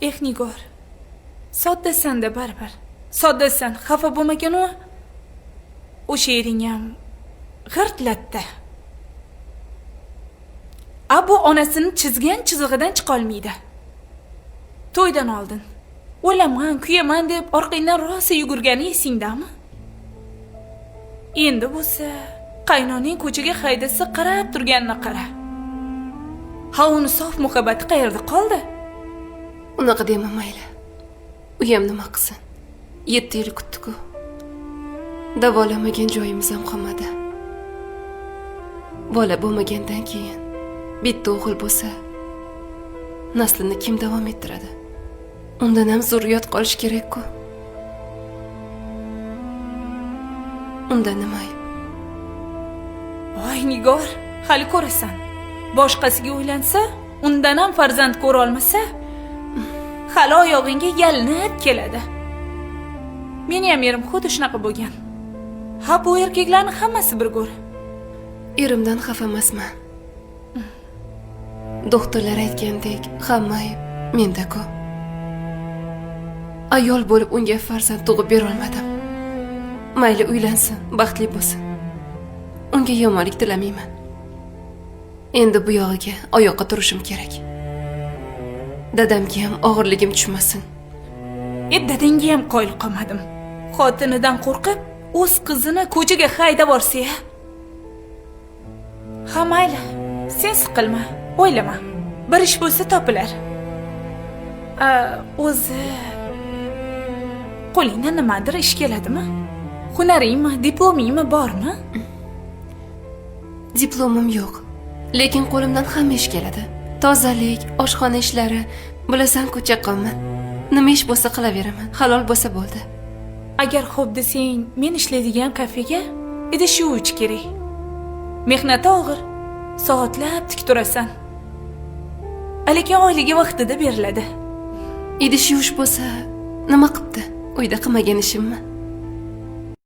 Nigor. Soddasan-da baribir. Soddasan, xafa bo'lmagan-u. O'sha yering ham g'irtlatdi. Bu onasini chizgan chizig'idan chiqa olmaydi. To'ydan oldin o'laman, kuyaman deb orqangdan rosa yugurgani esingdami? Endi bo'lsa, qaynoning ko'chaga haydasa qarab turganini qara. Ha, uni sof muhabbati qayerda qoldi? Unaqa dema mayli. U ham nima qilsin? 7 yil kutdik-ku. Davolamagan joyimiz ham qolmadi. Bola bo'lmagandan keyin bitta o'g'il bo'lsa, naslini kim davom ettiradi? Undan ham zurriyot qolish kerak-ku. Undan nima? Voy Nigor, hali ko'rasan. Boshqasiga uylansa, undan ham farzand ko'ra olmasa, hali oyog'ingga yalinib keladi. Meni ham erim xuddi shunaqa bo'lgan. Ha, bu erkaklarning hammasi bir go'r. Erimdan xafa emasman. Doktorlar aytgandek, hamma ayb menda-ku. Ayol bo'lib unga farzand tug'ib bera olmadim. Mayli uylansin, baxtli bo'lsin. Unga yomonlik tilamayman. Endi bu yog'iga oyoqqa turishim kerak. Dadamga ham og'irligim tushmasin. Dadangga ham qoyil qolmadim. Xotinidan qo'rqib, o'z qizini ko'chaga haydab borsa-ya. Ha, mayli, sen siqilma, o'ylama. Bir ish bo'lsa topilar. O'zi qo'lingdan nimadir ish keladimi? Hunaringmi, diplomingmi bormi? Diplomim yo'q, lekin qo'limdan hamma ish keladi. Tozalik, oshxona ishlari, bilasan-ku chaqqonman. Nima ish bo'lsa qilaveraman, halol bo'lsa bo'ldi. Agar xo'p desang, men ishlaydigan kafega idish yuvish kerak. Mehnati og'ir, soatlab tik turasan. Lekin oyligi vaqtida beriladi. Idish yuvish bo'lsa, nima qilibdi? Uyda qilmagan ishimmi?